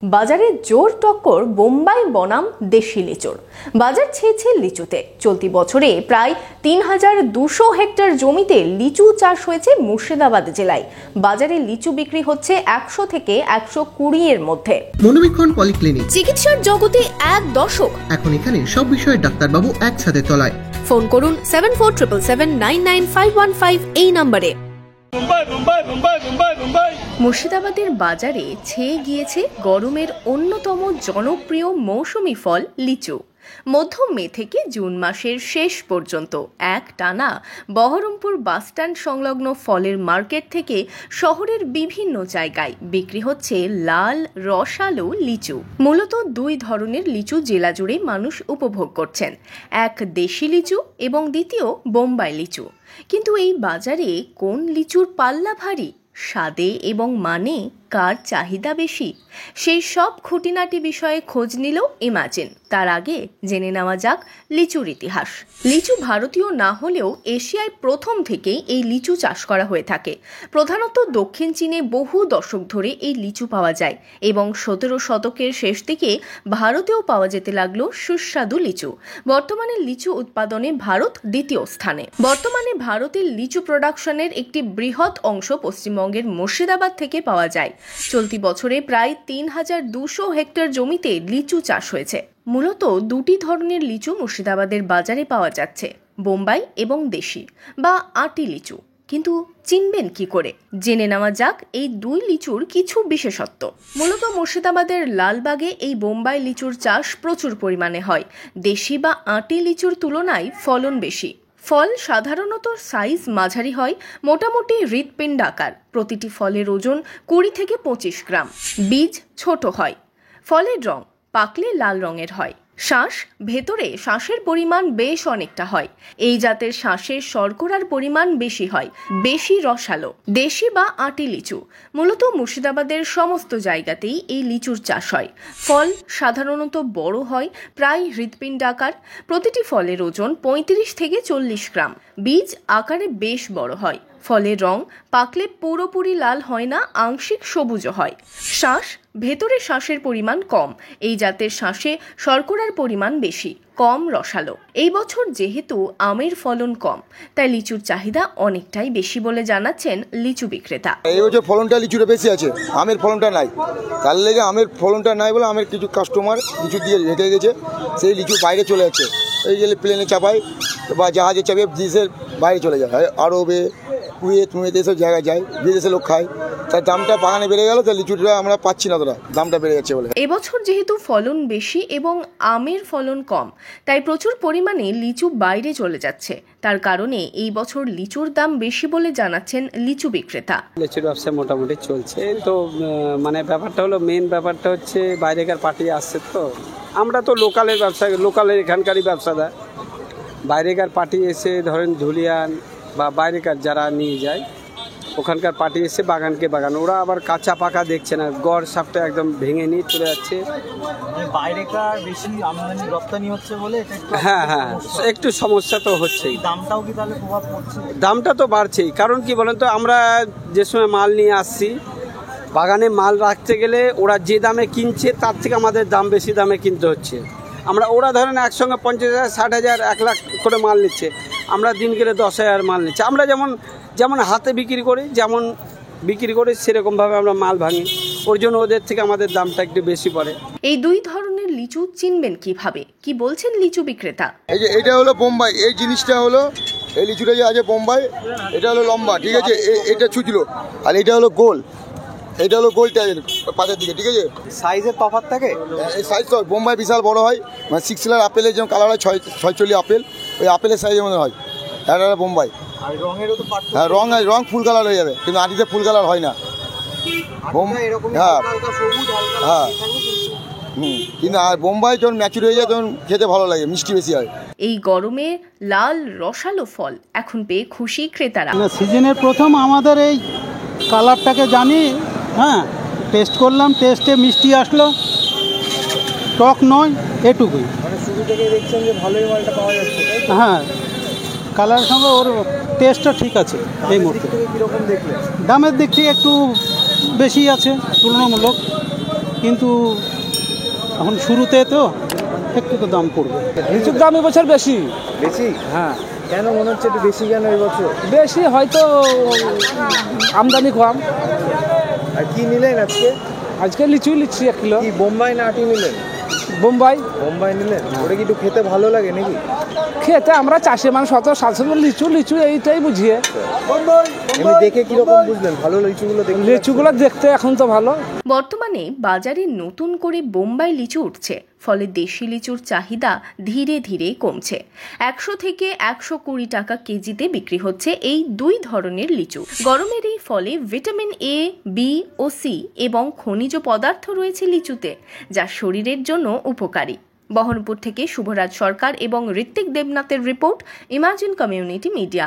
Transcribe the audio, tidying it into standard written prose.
বাজারে জোর টক্কর বোম্বাই বনাম দেশি লিচুর। বাজার ছেয়েছে লিচুতে। চলতি বছরে প্রায় ৩,২০০ হেক্টর জমিতে লিচু চাষ হয়েছে মুর্শিদাবাদ জেলায়। বাজারে লিচু বিক্রি হচ্ছে ১০০ থেকে ১২০ এর মধ্যে। মনোবীক্ষণ পলিক্লিনিক, চিকিৎসার জগতে এক দশক। এখন এখানে সব বিষয়ে ডাক্তারবাবু একসাথে তলায়। ফোন করুন 7477799515 এই নম্বরে। মুর্শিদাবাদের বাজারে ছেয়ে গিয়েছে গরমের অন্যতম জনপ্রিয় মৌসুমি ফল লিচু। মধ্য মে থেকে জুন মাসের শেষ পর্যন্ত এক টানা বহরমপুর বাসস্ট্যান্ড সংলগ্ন ফলের মার্কেট থেকে শহরের বিভিন্ন জায়গায় বিক্রি হচ্ছে লাল রসালো লিচু। মূলত দুই ধরনের লিচু জেলা জুড়ে মানুষ উপভোগ করছেন, এক দেশি লিচু এবং দ্বিতীয় বোম্বাই লিচু। কিন্তু এই বাজারে কোন লিচুর পাল্লা ভারী, স্বাদে এবং মানে কার চাহিদা বেশি, সেই সব খুঁটিনাটি বিষয়ে খোঁজ নিল ইমাজিন। তার আগে জেনে নেওয়া যাক লিচুর ইতিহাস। লিচু ভারতীয় না হলেও এশিয়ায় প্রথম থেকেই এই লিচু চাষ করা হয়ে থাকে। প্রধানত দক্ষিণ চীনে বহু দশক ধরে এই লিচু পাওয়া যায় এবং ১৭ শতকের শেষ দিকে ভারতেও পাওয়া যেতে লাগলো সুস্বাদু লিচু। বর্তমানে লিচু উৎপাদনে ভারত দ্বিতীয় স্থানে। বর্তমানে ভারতের লিচু প্রোডাকশনের একটি বৃহৎ অংশ পশ্চিমবঙ্গের মুর্শিদাবাদ থেকে পাওয়া যায়। চলতি বছরে প্রায় ৩,২০০ হেক্টর জমিতে লিচু চাষ হয়েছে। মূলত দুটি ধরনের লিচু মুর্শিদাবাদের বাজারে পাওয়া যাচ্ছে, বোম্বাই এবং দেশি বা আটি লিচু। কিন্তু চিনবেন কি করে? জেনে নেওয়া যাক এই দুই লিচুর কিছু বিশেষত্ব। মূলত মুর্শিদাবাদের লালবাগে এই বোম্বাই লিচুর চাষ প্রচুর পরিমাণে হয়। দেশি বা আটি লিচুর তুলনায় ফলন বেশি। ফল সাধারণত সাইজ মাঝারি হয়, মোটামুটি হৃৎপিণ্ড আকার। প্রতিটি ফলের ওজন ২০ থেকে ২৫ গ্রাম। বীজ ছোট হয়। ফলের রং পাকলে লাল রঙের হয়। শ্বাস ভেতরে শ্বাসের পরিমাণ বেশ অনেকটা হয়। এই জাতের শ্বাসের শর্করার পরিমাণ বেশি হয়, বেশি রসালো। দেশি বা আটি লিচু মূলত মুর্শিদাবাদের সমস্ত জায়গাতেই এই লিচুর চাষ হয়। ফল সাধারণত বড় হয়, প্রায় হৃৎপিণ্ড আকার। প্রতিটি ফলের ওজন ৩৫ থেকে ৪০ গ্রাম। বীজ আকারে বেশ বড় হয়। ফলের রং পাকলে পুরোপুরি লাল হয় না, আংশিক সবুজ হয়। শ্বাস ভেতরে শ্বাসের পরিমাণ কম। এই জাতের শ্বাসে শর্করার পরিমাণ বেশি, কম রসালো। এই বছর যেহেতু আমের ফলন কম, তাই লিচুর চাহিদা অনেকটাই বেশি বলে জানাচ্ছেন লিচু বিক্রেতা। এই বছর ফলনটা লিচুটা বেশি আছে, আমের ফলনটা নাই। তার লেগে আমের ফলনটা নাই বলে আমের কিছু কাস্টমার লিচু দিয়ে রেখে গেছে, সেই লিচু বাইরে চলে যাচ্ছে। এই যে প্লেনে চাপায় বা জাহাজে চাপিয়ে বিদেশের বাইরে চলে যায়, আরবে, কুয়েত এসব জায়গায় যায়, বিদেশে লোক খায়। তার দামটা বাগানে বেড়ে গেল, তার লিচুটা আমরা পাচ্ছি না, তোরা দামটা বেড়ে যাচ্ছে বলে। এবছর যেহেতু ফলন বেশি এবং আমের ফলন কম, তাই প্রচুর পরিমাণে লিচু বাইরে চলে যাচ্ছে। তার কারণে এই বছর লিচুর দাম বেশি বলে জানাচ্ছেন লিচু বিক্রেতা। লিচুর ব্যবসা মোটামুটি চলছে তো, মানে ব্যাপারটা হলো, মেন ব্যাপারটা হচ্ছে বাইরেকার পার্টি আসছে তো। আমরা তো লোকালের ব্যবসা, লোকালের এখানকারই ব্যবসাদার। বাইরেকার পার্টি এসে ধরেন ধুলিয়ান বা বাইরেকার যারা নিয়ে যায়, ওখানকার পার্টি এসে বাগানকে বাগান, ওরা আবার কাঁচা পাকা দেখছে না, গড় সাপটা একদম ভেঙে নিয়ে চলে যাচ্ছে। বাইরেকার বেশি আমদানি রপ্তানি হচ্ছে বলে হ্যাঁ, একটু সমস্যা তো হচ্ছেই। দামটাও কি তাহলে প্রভাব পড়ছে? দামটা তো বাড়ছেই, কারণ কি বলেন তো, আমরা যে সময় মাল নিয়ে আসছি, বাগানে মাল রাখতে গেলে ওরা যে দামে কিনছে তার থেকে আমাদের দাম বেশি দামে কিনতে হচ্ছে। ওরা ধরেন একসঙ্গে ৫০,০০০, ৬০,০০০, ১,০০,০০০ করে মাল নিচ্ছে, আমরা দিন গেলে ১০,০০০ মাল নিচ্ছে। আমরা যেমন হাতে বিক্রি করি সেরকমভাবে আমরা মাল ভাঙি, ওর জন্য ওদের থেকে আমাদের দামটা একটু বেশি পড়ে। এই দুই ধরনের লিচু চিনবেন কিভাবে, কি বলছেন লিচু বিক্রেতা? এই যে এটা হলো বোম্বাই, এই জিনিসটা হলো, এই লিচুটা যে আছে বোম্বাই, এটা হলো লম্বা, ঠিক আছে, এটা ছুচলো, আর এটা হলো গোল। এটা হলো গোলটা পাশের দিকে, ঠিক আছে। সাইজের তফাৎ থাকে, এই সাইজ তো বোম্বাই বিশাল বড় হয়, মানে 6 কালার আপেলের যেমন কালার হয়, 6 আপেল, ওই আপেলের সাইজের মধ্যে হয়। এটা হলো বোম্বাই। আর রঙেরও তো পার্থক্য। হ্যাঁ, রং ফুল কালার হয়ে যাবে, কিন্তু আটিতে ফুল কালার হয় না। হ্যাঁ, কিন্তু আর বোম্বাই যখন ম্যাচুর হয়ে যায় তখন খেতে ভালো লাগে, মিষ্টি বেশি হয়। এই গরমে লাল রসালো ফল এখন পেয়ে খুশি ক্রেতারা। সিজনের প্রথম আমাদের এই কালারটাকে জানি, হ্যাঁ, টেস্ট করলাম, টেস্টে মিষ্টি আসলো, টক নয়, এটুকুই। মানে শুরু থেকে দেখছেন যে ভালোই মালটা পাওয়া যাচ্ছে। হ্যাঁ, কালারের সঙ্গে ওর টেস্টটা ঠিক আছে। এই মুহূর্তে কীরকম দেখলেন? দামের দিক থেকে একটু বেশি আছে তুলনামূলক। কিন্তু এখন শুরুতে তো একটু তো দাম পড়বে। লিচুর দাম এবছর বেশি। বেশি? হ্যাঁ, কেন মনে হচ্ছে একটু বেশি কেন এবছর? বেশি হয়তো আমদানি কম। আর কি নিলেন আজকে? আজকে লিচুই লিচ্ছি 1 কিলো। কি বোম্বাই না আটি নিলেন? বোম্বাই। বোম্বাই নিলেন? ওটা কি একটু খেতে ভালো লাগে নাকি? খেতে আমরা চাষি মানুষ, 700 লিচু লিচু এইটাই বুঝিয়ে। এমনি দেখে কিরকম বুঝলেন? ভালো লিচুগুলো দেখে? লিচুগুলো দেখতে এখন তো ভালো। বর্তমানে বাজারে নতুন করে বোম্বাই লিচু উঠছে, ফলে দেশি লিচুর চাহিদা ধীরে ধীরে কমছে। 100 থেকে 120 টাকা কেজিতে বিক্রি হচ্ছে এই 2 ধরনের লিচু। গরমের এই ফলে ভিটামিন এ, বি ও সি এবং খনিজ পদার্থ রয়েছে লিচুতে, যা শরীরের জন্য উপকারী। বহরমপুর থেকে শুভরাজ সরকার এবং ঋত্বিক দেবনাথের রিপোর্ট, ইমাজিন কমিউনিটি মিডিয়া।